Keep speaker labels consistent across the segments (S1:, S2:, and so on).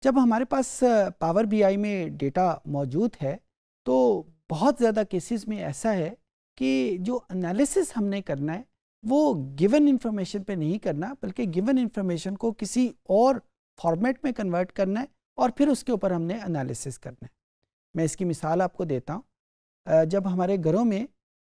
S1: जब हमारे पास power BI में डेटा मौजूद है तो बहुत ज़्यादा केसेस में ऐसा है कि जो एनालिसिस हमने करना है वो गिवन इंफॉर्मेशन पे नहीं करना, बल्कि गिवन इंफॉर्मेशन को किसी और फॉर्मेट में कन्वर्ट करना है और फिर उसके ऊपर हमने एनालिसिस करना है। मैं इसकी मिसाल आपको देता हूँ। जब हमारे घरों में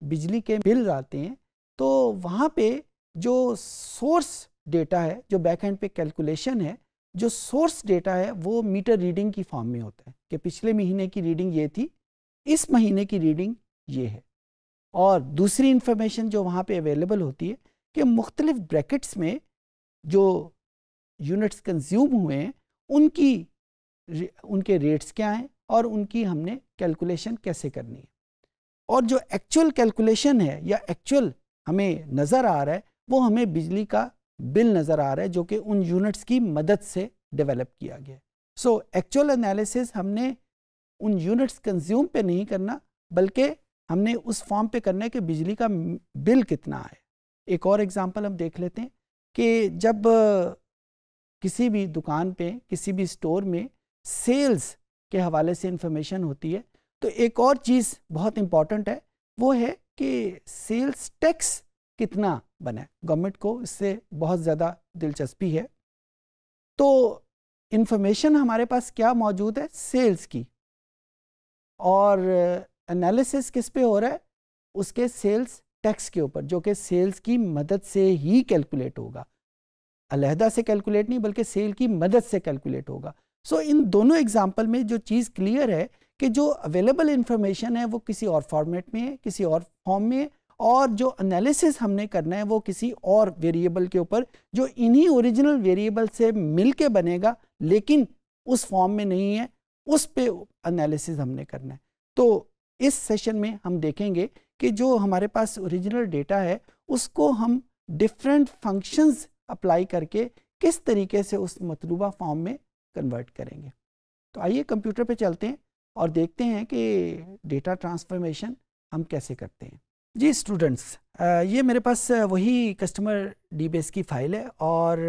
S1: बिजली के बिल आते हैं तो वहाँ पे जो सोर्स डेटा है, जो बैक एंड पे कैलकुलेशन है, जो सोर्स डेटा है वो मीटर रीडिंग की फॉर्म में होता है कि पिछले महीने की रीडिंग ये थी, इस महीने की रीडिंग ये है। और दूसरी इंफॉर्मेशन जो वहाँ पे अवेलेबल होती है कि मुख्तलिफ ब्रैकेट्स में जो यूनिट्स कंज्यूम हुए हैं उनके रेट्स क्या हैं और उनकी हमने कैलकुलेशन कैसे करनी है। और जो एक्चुअल कैलकुलेशन है या एक्चुअल हमें नज़र आ रहा है वो हमें बिजली का बिल नज़र आ रहा है जो कि उन यूनिट्स की मदद से डेवलप किया गया है। सो एक्चुअल एनालिसिस हमने उन यूनिट्स कंज्यूम पे नहीं करना, बल्कि हमने उस फॉर्म पे करना है कि बिजली का बिल कितना है। एक और एग्जांपल हम देख लेते हैं कि जब किसी भी दुकान पे, किसी भी स्टोर में सेल्स के हवाले से इंफॉर्मेशन होती है तो एक और चीज़ बहुत इम्पॉर्टेंट है, वो है कि सेल्स टैक्स कितना बना है। गवर्नमेंट को इससे बहुत ज़्यादा दिलचस्पी है। तो इंफॉर्मेशन हमारे पास क्या मौजूद है, सेल्स की, और एनालिसिस किस पे हो रहा है, उसके सेल्स टैक्स के ऊपर, जो कि सेल्स की मदद से ही कैलकुलेट होगा। अलहदा से कैलकुलेट नहीं बल्कि सेल की मदद से कैलकुलेट होगा। सो इन दोनों एग्जाम्पल में जो चीज़ क्लियर है कि जो अवेलेबल इंफॉर्मेशन है वो किसी और फॉर्मेट में है, किसी और फॉर्म में है, और जो एनालिसिस हमने करना है वो किसी और वेरिएबल के ऊपर जो इन्हीं ओरिजिनल वेरिएबल से मिल के बनेगा लेकिन उस फॉर्म में नहीं है, उस पे एनालिसिस हमने करना है। तो इस सेशन में हम देखेंगे कि जो हमारे पास ओरिजिनल डेटा है उसको हम डिफरेंट फंक्शंस अप्लाई करके किस तरीके से उस मतलूबा फॉर्म में कन्वर्ट करेंगे। तो आइए कंप्यूटर पे चलते हैं और देखते हैं कि डेटा ट्रांसफॉर्मेशन हम कैसे करते हैं। जी स्टूडेंट्स, ये मेरे पास वही कस्टमर डीबेस की फ़ाइल है और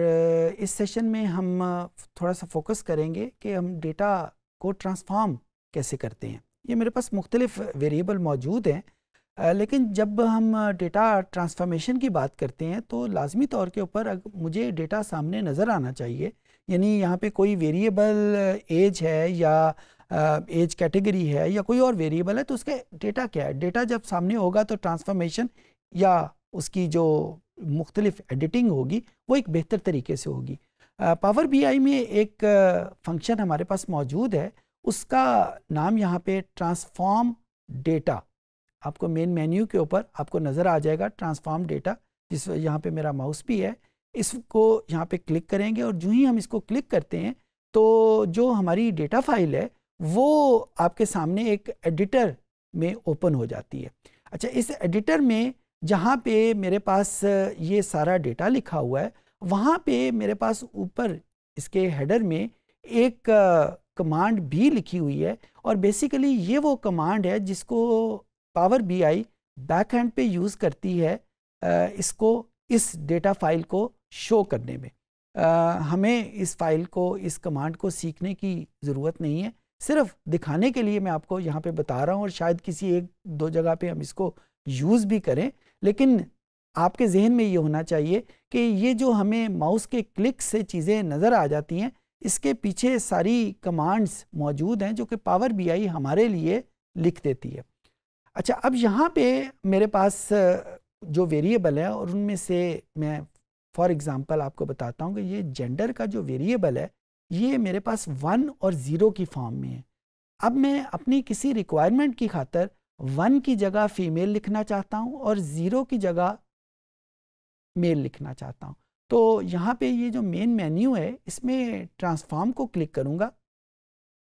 S1: इस सेशन में हम थोड़ा सा फोकस करेंगे कि हम डेटा को ट्रांसफॉर्म कैसे करते हैं। ये मेरे पास मुख्तलिफ वेरिएबल मौजूद हैं, लेकिन जब हम डेटा ट्रांसफॉर्मेशन की बात करते हैं तो लाजमी तौर के ऊपर मुझे डेटा सामने नज़र आना चाहिए। यानी यहाँ पे कोई वेरिएबल एज है या एज कैटेगरी है या कोई और वेरिएबल है तो उसका डेटा क्या है। डेटा जब सामने होगा तो ट्रांसफॉर्मेशन या उसकी जो मुख्तलिफ एडिटिंग होगी वो एक बेहतर तरीके से होगी। पावर बीआई में एक फंक्शन हमारे पास मौजूद है, उसका नाम यहाँ पे ट्रांसफॉर्म डेटा, आपको मेन मेन्यू के ऊपर आपको नज़र आ जाएगा ट्रांसफॉर्म डेटा, जिस यहाँ पे मेरा माउस भी है। इसको यहाँ पे क्लिक करेंगे और जो ही हम इसको क्लिक करते हैं तो जो हमारी डेटा फाइल है वो आपके सामने एक एडिटर में ओपन हो जाती है। अच्छा, इस एडिटर में जहाँ पे मेरे पास ये सारा डेटा लिखा हुआ है वहाँ पे मेरे पास ऊपर इसके हेडर में एक कमांड भी लिखी हुई है और बेसिकली ये वो कमांड है जिसको पावर बीआई बैक एंड पे यूज़ करती है इसको, इस डेटा फाइल को शो करने में। हमें इस फाइल को, इस कमांड को सीखने की ज़रूरत नहीं है, सिर्फ दिखाने के लिए मैं आपको यहाँ पे बता रहा हूँ और शायद किसी एक दो जगह पे हम इसको यूज़ भी करें, लेकिन आपके जहन में ये होना चाहिए कि ये जो हमें माउस के क्लिक से चीज़ें नज़र आ जाती हैं इसके पीछे सारी कमांड्स मौजूद हैं जो कि पावर बीआई हमारे लिए लिख देती है। अच्छा, अब यहाँ पे मेरे पास जो वेरिएबल है और उनमें से मैं फॉर एग्ज़ाम्पल आपको बताता हूँ कि ये जेंडर का जो वेरिएबल है ये मेरे पास 1 और 0 की फॉर्म में है। अब मैं अपनी किसी रिक्वायरमेंट की खातर 1 की जगह फीमेल लिखना चाहता हूँ और 0 की जगह मेल लिखना चाहता हूँ। तो यहाँ पे ये जो मेन मेन्यू है इसमें ट्रांसफॉर्म को क्लिक करूँगा।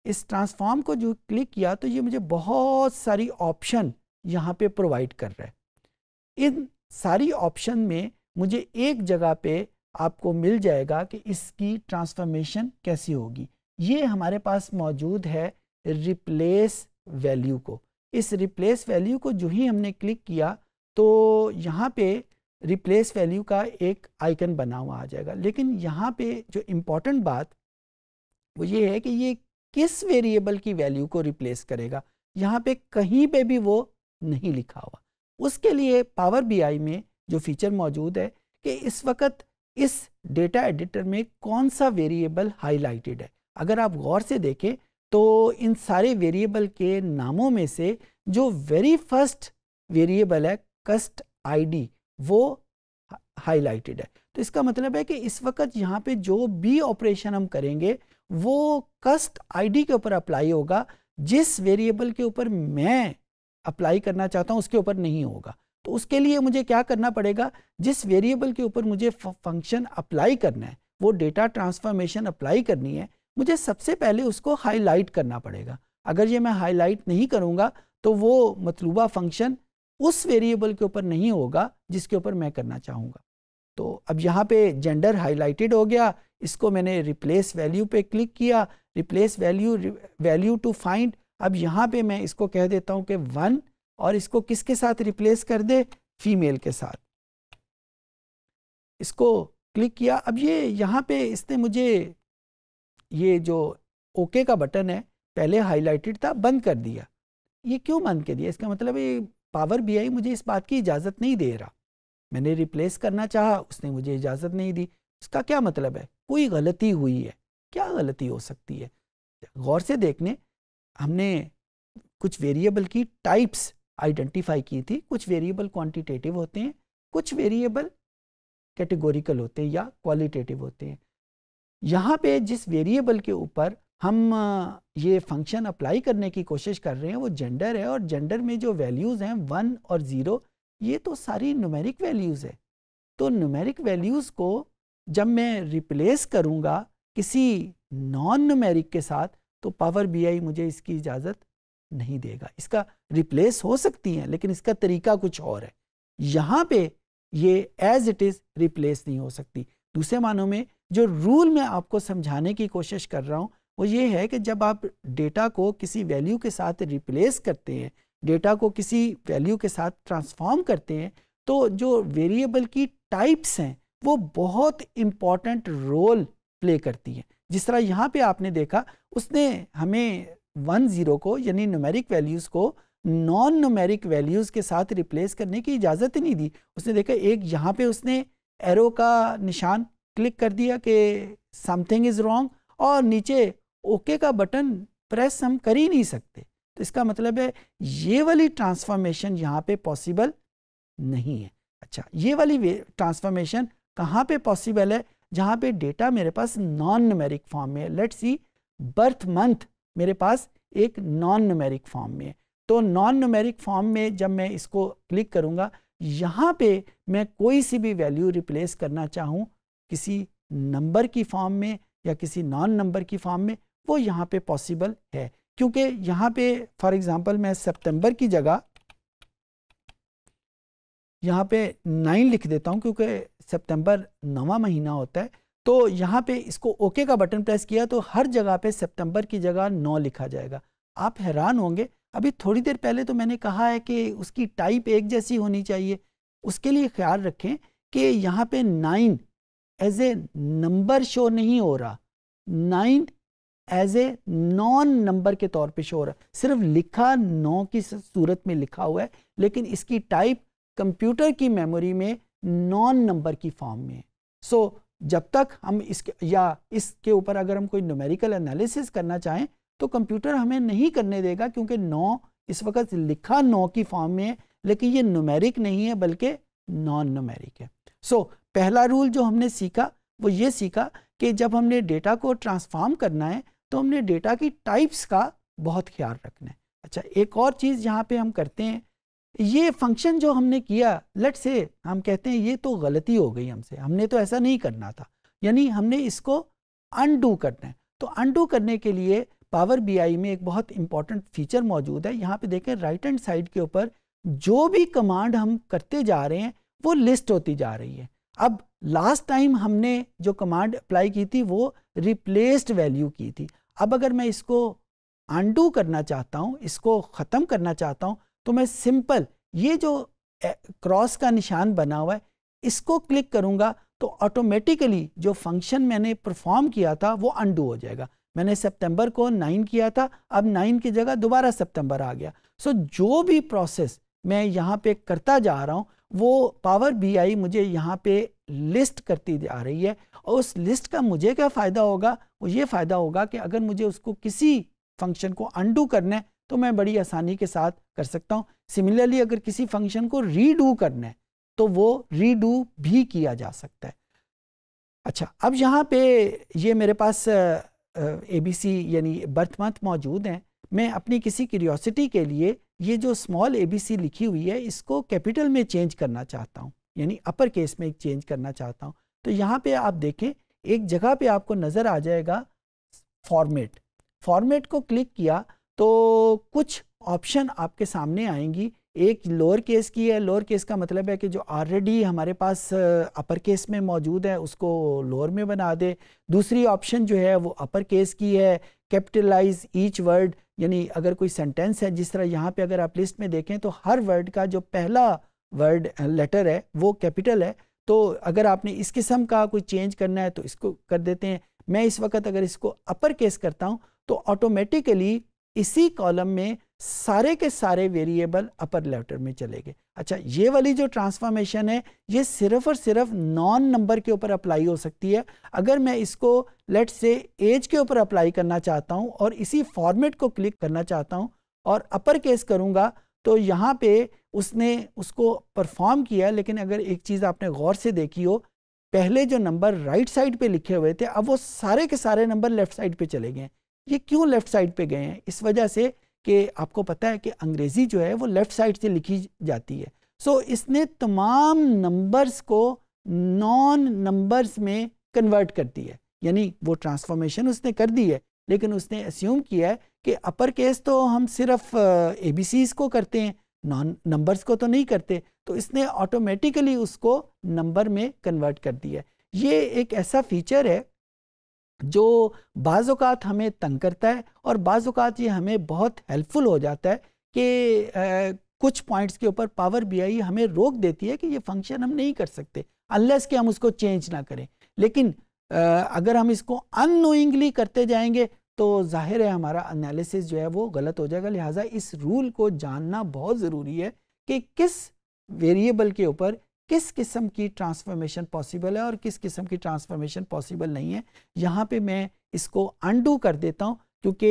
S1: इस ट्रांसफॉर्म को जो क्लिक किया तो ये मुझे बहुत सारी ऑप्शन यहाँ पे प्रोवाइड कर रहा है। इन सारी ऑप्शन में मुझे एक जगह पे आपको मिल जाएगा कि इसकी ट्रांसफॉर्मेशन कैसी होगी। ये हमारे पास मौजूद है रिप्लेस वैल्यू को। इस रिप्लेस वैल्यू को जो ही हमने क्लिक किया तो यहाँ पे रिप्लेस वैल्यू का एक आइकन बना हुआ आ जाएगा। लेकिन यहाँ पे जो इम्पोर्टेंट बात वो ये है कि ये किस वेरिएबल की वैल्यू को रिप्लेस करेगा। यहाँ पे कहीं पे भी वो नहीं लिखा हुआ। उसके लिए पावर बीआई में जो फीचर मौजूद है कि इस वक्त इस डेटा एडिटर में कौन सा वेरिएबल हाईलाइटेड है। अगर आप गौर से देखें तो इन सारे वेरिएबल के नामों में से जो वेरी फर्स्ट वेरिएबल है कस्ट आईडी वो हाईलाइटेड है। तो इसका मतलब है कि इस वक्त यहाँ पे जो भी ऑपरेशन हम करेंगे वो कस्ट आईडी के ऊपर अप्लाई होगा, जिस वेरिएबल के ऊपर मैं अप्लाई करना चाहता हूँ उसके ऊपर नहीं होगा। तो उसके लिए मुझे क्या करना पड़ेगा, जिस वेरिएबल के ऊपर मुझे फंक्शन अप्लाई करना है, वो डेटा ट्रांसफॉर्मेशन अप्लाई करनी है, मुझे सबसे पहले उसको हाईलाइट करना पड़ेगा। अगर ये मैं हाईलाइट नहीं करूँगा तो वो मतलूबा फंक्शन उस वेरिएबल के ऊपर नहीं होगा जिसके ऊपर मैं करना चाहूँगा। तो अब यहाँ पे जेंडर हाईलाइटेड हो गया, इसको मैंने रिप्लेस वैल्यू पे क्लिक किया, रिप्लेस वैल्यू टू फाइंड। अब यहाँ पे मैं इसको कह देता हूँ कि 1 और इसको किसके साथ रिप्लेस कर दे, फीमेल के साथ। इसको क्लिक किया। अब ये यहाँ पे इसने मुझे ये जो ओके का बटन है पहले हाईलाइटेड था, बंद कर दिया। ये क्यों बंद कर दिया? इसका मतलब ये पावर बीआई मुझे इस बात की इजाज़त नहीं दे रहा। मैंने रिप्लेस करना चाहा, उसने मुझे इजाज़त नहीं दी। इसका क्या मतलब है? कोई गलती हुई है। क्या गलती हो सकती है? गौर से देखने, हमने कुछ वेरिएबल की टाइप्स आइडेंटिफाई की थी। कुछ वेरिएबल क्वांटिटेटिव होते हैं, कुछ वेरिएबल कैटेगोरिकल होते हैं या क्वालिटेटिव होते हैं। यहाँ पे जिस वेरिएबल के ऊपर हम ये फंक्शन अप्लाई करने की कोशिश कर रहे हैं वो जेंडर है, और जेंडर में जो वैल्यूज़ हैं 1 और 0 ये तो सारी न्यूमेरिक वैल्यूज़ है। तो न्यूमेरिक वैल्यूज़ को जब मैं रिप्लेस करूँगा किसी नॉन न्यूमेरिक के साथ तो पावर बीआई मुझे इसकी इजाज़त नहीं देगा। इसका रिप्लेस हो सकती हैं लेकिन इसका तरीका कुछ और है। यहाँ पे ये एज इट इज़ रिप्लेस नहीं हो सकती। दूसरे मानों में जो रूल मैं आपको समझाने की कोशिश कर रहा हूँ वो ये है कि जब आप डेटा को किसी वैल्यू के साथ रिप्लेस करते हैं, डेटा को किसी वैल्यू के साथ ट्रांसफॉर्म करते हैं, तो जो वेरिएबल की टाइप्स हैं वो बहुत इम्पॉर्टेंट रोल प्ले करती हैं। जिस तरह यहाँ पे आपने देखा उसने हमें 1 0 को यानी न्यूमेरिक वैल्यूज़ को नॉन न्यूमेरिक वैल्यूज़ के साथ रिप्लेस करने की इजाज़त ही नहीं दी। उसने देखा एक यहाँ पे उसने एरो का निशान क्लिक कर दिया कि समथिंग इज़ रॉन्ग, और नीचे ओके का बटन प्रेस हम कर ही नहीं सकते। तो इसका मतलब है ये वाली ट्रांसफॉर्मेशन यहाँ पे पॉसिबल नहीं है। अच्छा, ये वाली ट्रांसफॉर्मेशन कहाँ पे पॉसिबल है? जहाँ पे डेटा मेरे पास नॉन न्यूमेरिक फॉर्म में है। लेट्स सी बर्थ मंथ मेरे पास एक नॉन न्यूमेरिक फॉर्म में है। तो नॉन न्यूमेरिक फॉर्म में जब मैं इसको क्लिक करूँगा, यहाँ पे मैं कोई सी भी वैल्यू रिप्लेस करना चाहूँ किसी नंबर की फॉर्म में या किसी नॉन नंबर की फॉर्म में, वो यहाँ पे पॉसिबल है। क्योंकि यहाँ पे फॉर एग्जांपल मैं सितंबर की जगह यहाँ पे 9 लिख देता हूँ क्योंकि सितंबर 9वां महीना होता है। तो यहाँ पे इसको ओके का बटन प्रेस किया तो हर जगह पे सितंबर की जगह 9 लिखा जाएगा। आप हैरान होंगे, अभी थोड़ी देर पहले तो मैंने कहा है कि उसकी टाइप एक जैसी होनी चाहिए। उसके लिए ख्याल रखें कि यहाँ पे 9 एज ए नंबर शो नहीं हो रहा, 9 एज ए नॉन नंबर के तौर पे शो हो रहा है। सिर्फ लिखा 9 की सूरत में लिखा हुआ है, लेकिन इसकी टाइप कंप्यूटर की मेमोरी में नॉन नंबर की फॉर्म में है। सो जब तक हम इसके ऊपर अगर हम कोई न्यूमेरिकल एनालिसिस करना चाहें तो कंप्यूटर हमें नहीं करने देगा, क्योंकि 9 इस वक्त लिखा 9 की फॉर्म में है, लेकिन ये न्यूमेरिक नहीं है बल्कि नॉन न्यूमेरिक है। सो पहला रूल जो हमने सीखा वो ये सीखा कि जब हमने डेटा को ट्रांसफॉर्म करना है तो हमने डेटा की टाइप्स का बहुत ख्याल रखना है। अच्छा, एक और चीज़ यहाँ पे हम करते हैं, ये फंक्शन जो हमने किया, लेट्स से हम कहते हैं ये तो गलती हो गई हमसे, हमने तो ऐसा नहीं करना था, यानी हमने इसको अनडू करना है। तो अनडू करने के लिए पावर बीआई में एक बहुत इंपॉर्टेंट फीचर मौजूद है। यहाँ पे देखें राइट हैंड साइड के ऊपर जो भी कमांड हम करते जा रहे हैं वो लिस्ट होती जा रही है। अब लास्ट टाइम हमने जो कमांड अप्लाई की थी वो रिप्लेस्ड वैल्यू की थी। अब अगर मैं इसको अनडू करना चाहता हूँ, इसको ख़त्म करना चाहता हूँ, तो मैं सिंपल ये जो क्रॉस का निशान बना हुआ है इसको क्लिक करूँगा तो ऑटोमेटिकली जो फंक्शन मैंने परफॉर्म किया था वो अनडू हो जाएगा। मैंने सितंबर को 9 किया था, अब 9 की जगह दोबारा सितंबर आ गया। सो जो भी प्रोसेस मैं यहाँ पे करता जा रहा हूँ वो पावर बीआई मुझे यहाँ पे लिस्ट करती जा रही है। और उस लिस्ट का मुझे क्या फ़ायदा होगा, वो ये फ़ायदा होगा कि अगर मुझे उसको किसी फंक्शन को अनडू करना है तो मैं बड़ी आसानी के साथ कर सकता हूँ। सिमिलरली अगर किसी फंक्शन को रीडू करना है तो वो रीडू भी किया जा सकता है। अच्छा, अब यहाँ पे ये मेरे पास ABC यानी बर्थ मंथ मौजूद हैं। मैं अपनी किसी क्यूरियोसिटी के लिए ये जो स्मॉल ABC लिखी हुई है इसको कैपिटल में चेंज करना चाहता हूँ, यानी अपर केस में चेंज करना चाहता हूँ। तो यहाँ पे आप देखें एक जगह पे आपको नज़र आ जाएगा फॉर्मेट। फॉर्मेट को क्लिक किया तो कुछ ऑप्शन आपके सामने आएंगी। एक लोअर केस की है, लोअर केस का मतलब है कि जो ऑलरेडी हमारे पास अपर केस में मौजूद है उसको लोअर में बना दे। दूसरी ऑप्शन जो है वो अपर केस की है, कैपिटलाइज ईच वर्ड, यानी अगर कोई सेंटेंस है, जिस तरह यहाँ पे अगर आप लिस्ट में देखें तो हर वर्ड का जो पहला वर्ड लेटर है वो कैपिटल है। तो अगर आपने इस किस्म का कोई चेंज करना है तो इसको कर देते हैं। मैं इस वक्त अगर इसको अपर केस करता हूँ तो ऑटोमेटिकली इसी कॉलम में सारे के सारे वेरिएबल अपर लेटर में चले गए। अच्छा, ये वाली जो ट्रांसफॉर्मेशन है ये सिर्फ और सिर्फ नॉन नंबर के ऊपर अप्लाई हो सकती है। अगर मैं इसको लेट्स से एज के ऊपर अप्लाई करना चाहता हूँ और इसी फॉर्मेट को क्लिक करना चाहता हूँ और अपर केस करूँगा तो यहाँ पे उसने उसको परफॉर्म किया। लेकिन अगर एक चीज़ आपने गौर से देखी हो, पहले जो नंबर राइट साइड पे लिखे हुए थे अब वो सारे के सारे नंबर लेफ्ट साइड पे चले गए हैं। ये क्यों लेफ्ट साइड पे गए हैं? इस वजह से कि आपको पता है कि अंग्रेज़ी जो है वो लेफ़्ट साइड से लिखी जाती है। सो इसने तमाम नंबर्स को नॉन नंबर्स में कन्वर्ट कर दी है, यानी वो ट्रांसफॉर्मेशन उसने कर दी है। लेकिन उसने अस्यूम किया है कि अपर केस तो हम सिर्फ ABCs को करते हैं, नॉन नंबर्स को तो नहीं करते, तो इसने ऑटोमेटिकली उसको नंबर में कन्वर्ट कर दिया है। ये एक ऐसा फीचर है जो बाज़ औक़ात हमें तंग करता है और बाज़ औक़ात ये हमें बहुत हेल्पफुल हो जाता है कि कुछ पॉइंट्स के ऊपर पावर बीआई हमें रोक देती है कि ये फंक्शन हम नहीं कर सकते अनलेस कि हम उसको चेंज ना करें। लेकिन अगर हम इसको अननोइंगली करते जाएंगे तो जाहिर है हमारा एनालिसिस जो है वो गलत हो जाएगा। लिहाजा इस रूल को जानना बहुत ज़रूरी है कि किस वेरिएबल के ऊपर किस किस्म की ट्रांसफॉर्मेशन पॉसिबल है और किस किस्म की ट्रांसफॉर्मेशन पॉसिबल नहीं है। यहाँ पे मैं इसको अनडू कर देता हूँ क्योंकि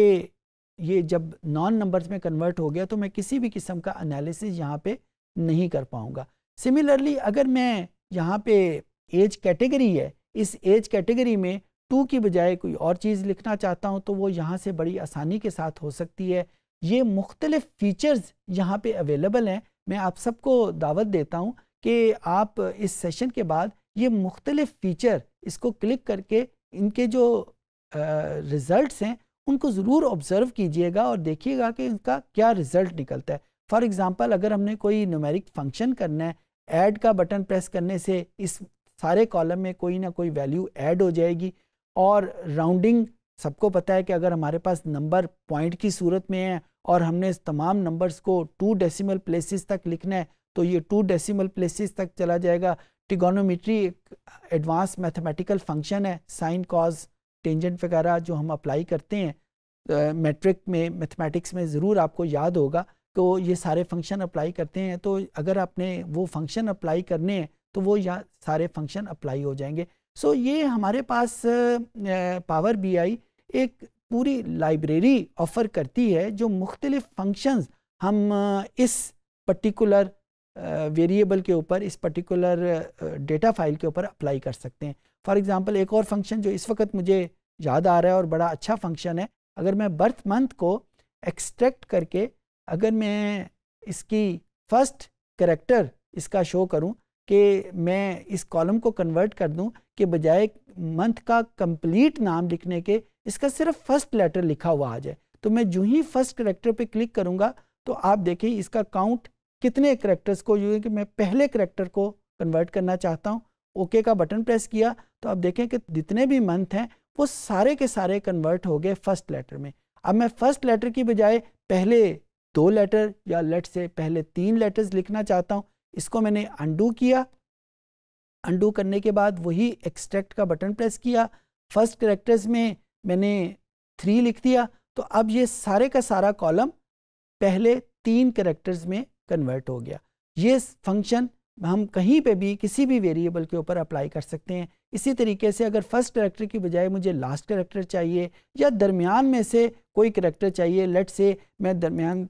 S1: ये जब नॉन नंबर्स में कन्वर्ट हो गया तो मैं किसी भी किस्म का एनालिसिस यहाँ पे नहीं कर पाऊँगा। सिमिलरली अगर मैं यहाँ पे एज कैटेगरी है, इस एज कैटेगरी में 2 की बजाय कोई और चीज़ लिखना चाहता हूँ तो वो यहाँ से बड़ी आसानी के साथ हो सकती है। ये मुख्तलिफ़ फ़ीचर्स यहाँ पे अवेलेबल हैं। मैं आप सबको दावत देता हूँ कि आप इस सेशन के बाद ये मुख्तलिफ़ फ़ीचर इसको क्लिक करके इनके जो रिज़ल्ट्स हैं उनको ज़रूर ऑब्ज़र्व कीजिएगा और देखिएगा कि इनका क्या रिज़ल्ट निकलता है। फॉर एग्ज़ाम्पल अगर हमने कोई न्यूमेरिक फंक्शन करना है, ऐड का बटन प्रेस करने से इस सारे कॉलम में कोई ना कोई वैल्यू ऐड हो जाएगी। और राउंडिंग, सबको पता है कि अगर हमारे पास नंबर पॉइंट की सूरत में है और हमने इस तमाम नंबर्स को 2 डेसिमल प्लेसेस तक लिखना है तो ये 2 डेसिमल प्लेसेस तक चला जाएगा। ट्रिगोनोमेट्री एक एडवांस मैथमेटिकल फंक्शन है, साइन कॉज टेंजेंट वगैरह जो हम अप्लाई करते हैं मैट्रिक में, मैथमेटिक्स में ज़रूर आपको याद होगा। तो ये सारे फंक्शन अप्लाई करते हैं, तो अगर आपने वो फंक्शन अप्लाई करने हैं तो वो यहाँ सारे फंक्शन अप्लाई हो जाएंगे। सो ये हमारे पास पावर बीआई एक पूरी लाइब्रेरी ऑफ़र करती है जो मुख्तलिफ़ फंक्शंस हम इस पर्टिकुलर वेरिएबल के ऊपर, इस पर्टिकुलर डेटा फाइल के ऊपर अप्लाई कर सकते हैं। फॉर एग्ज़ाम्पल एक और फंक्शन जो इस वक्त मुझे याद आ रहा है और बड़ा अच्छा फंक्शन है, अगर मैं बर्थ मंथ को एक्सट्रैक्ट करके अगर मैं इसकी फर्स्ट कैरेक्टर इसका शो करूं कि मैं इस कॉलम को कन्वर्ट कर दूं कि बजाय मंथ का कंप्लीट नाम लिखने के इसका सिर्फ फर्स्ट लेटर लिखा हुआ आ जाए, तो मैं जो ही फर्स्ट कैरेक्टर पे क्लिक करूंगा तो आप देखें इसका काउंट कितने कैरेक्टर्स को, जो है कि मैं पहले कैरेक्टर को कन्वर्ट करना चाहता हूं, ओके का बटन प्रेस किया तो आप देखें कि जितने भी मंथ हैं वो सारे के सारे कन्वर्ट हो गए फर्स्ट लेटर में। अब मैं फर्स्ट लेटर की बजाय पहले 2 लेटर या लेट से पहले 3 लेटर्स लिखना चाहता हूँ, इसको मैंने अनडू किया। अनडू करने के बाद वही एक्सट्रैक्ट का बटन प्रेस किया, फर्स्ट कैरेक्टर्स में मैंने 3 लिख दिया, तो अब ये सारे का सारा कॉलम पहले 3 कैरेक्टर्स में कन्वर्ट हो गया। ये फंक्शन हम कहीं पे भी किसी भी वेरिएबल के ऊपर अप्लाई कर सकते हैं। इसी तरीके से अगर फर्स्ट कैरेक्टर की बजाय मुझे लास्ट कैरेक्टर चाहिए या दरमियान में से कोई कैरेक्टर चाहिए, लेट से मैं दरमियान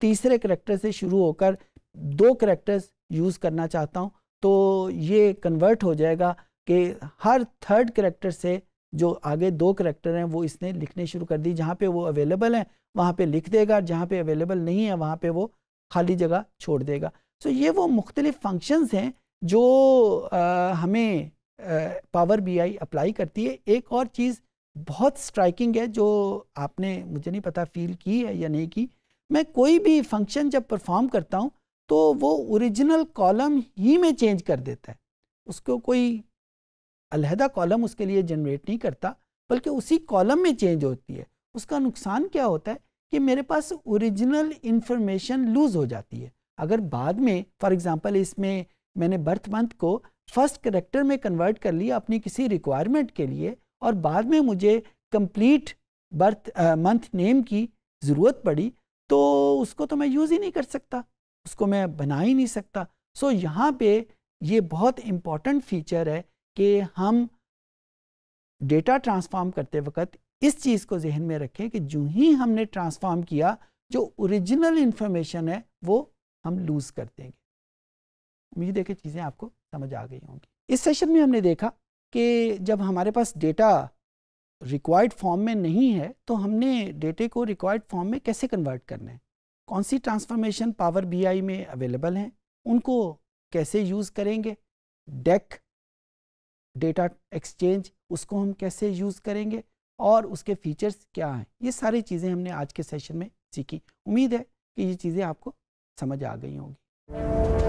S1: तीसरे कैरेक्टर से शुरू होकर 2 कैरेक्टर्स यूज़ करना चाहता हूँ, तो ये कन्वर्ट हो जाएगा कि हर थर्ड कैरेक्टर से जो आगे 2 कैरेक्टर हैं वो इसने लिखने शुरू कर दी। जहाँ पे वो अवेलेबल हैं वहाँ पे लिख देगा, जहाँ पे अवेलेबल नहीं है वहाँ पे वो खाली जगह छोड़ देगा। सो ये वो मुख्तलिफ फंक्शंस हैं जो हमें पावर बीआई अप्लाई करती है। एक और चीज़ बहुत स्ट्राइकिंग है जो आपने, मुझे नहीं पता फील की है या नहीं की, मैं कोई भी फंक्शन जब परफॉर्म करता हूँ तो वो ओरिजिनल कॉलम ही में चेंज कर देता है, उसको कोई अलहदा कॉलम उसके लिए जनरेट नहीं करता, बल्कि उसी कॉलम में चेंज होती है। उसका नुकसान क्या होता है कि मेरे पास ओरिजिनल इंफॉर्मेशन लूज़ हो जाती है। अगर बाद में फॉर एग्जांपल इसमें मैंने बर्थ मंथ को फर्स्ट कैरेक्टर में कन्वर्ट कर लिया अपनी किसी रिक्वायरमेंट के लिए, और बाद में मुझे कंप्लीट बर्थ मंथ नेम की ज़रूरत पड़ी, तो उसको तो मैं यूज़ ही नहीं कर सकता, उसको मैं बना ही नहीं सकता। सो यहाँ पे ये बहुत इम्पॉर्टेंट फीचर है कि हम डेटा ट्रांसफॉर्म करते वक्त इस चीज़ को जहन में रखें कि जो ही हमने ट्रांसफॉर्म किया, जो ओरिजिनल इंफॉर्मेशन है वो हम लूज़ कर देंगे। उम्मीद है कि चीज़ें आपको समझ आ गई होंगी। इस सेशन में हमने देखा कि जब हमारे पास डेटा रिक्वायर्ड फॉर्म में नहीं है तो हमने डेटे को रिक्वायर्ड फॉर्म में कैसे कन्वर्ट करना है, कौन सी ट्रांसफॉर्मेशन पावर बीआई में अवेलेबल हैं, उनको कैसे यूज़ करेंगे, डेक डेटा एक्सचेंज उसको हम कैसे यूज़ करेंगे और उसके फीचर्स क्या हैं। ये सारी चीज़ें हमने आज के सेशन में सीखी। उम्मीद है कि ये चीज़ें आपको समझ आ गई होंगी।